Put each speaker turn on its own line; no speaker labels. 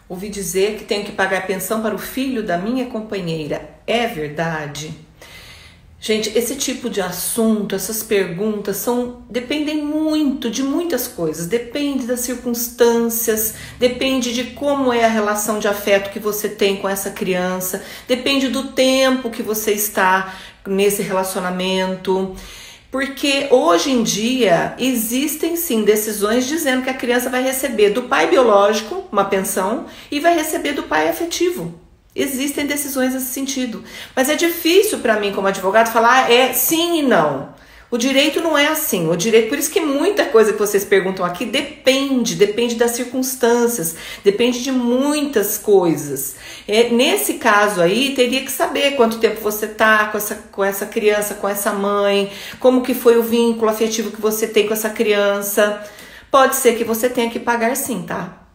Ouvi dizer que tenho que pagar pensão para o filho da minha companheira. É verdade? Gente, esse tipo de assunto, essas perguntas dependem muito de muitas coisas. Depende das circunstâncias, depende de como é a relação de afeto que você tem com essa criança, depende do tempo que você está nesse relacionamento. Porque hoje em dia existem sim decisões dizendo que a criança vai receber do pai biológico uma pensão e vai receber do pai afetivo. Existem decisões nesse sentido. Mas é difícil para mim como advogado falar é sim e não. O direito não é assim. O direito, por isso que muita coisa que vocês perguntam aqui depende das circunstâncias, depende de muitas coisas. Nesse caso aí, teria que saber quanto tempo você tá com essa criança, com essa mãe, como que foi o vínculo afetivo que você tem com essa criança. Pode ser que você tenha que pagar sim, tá?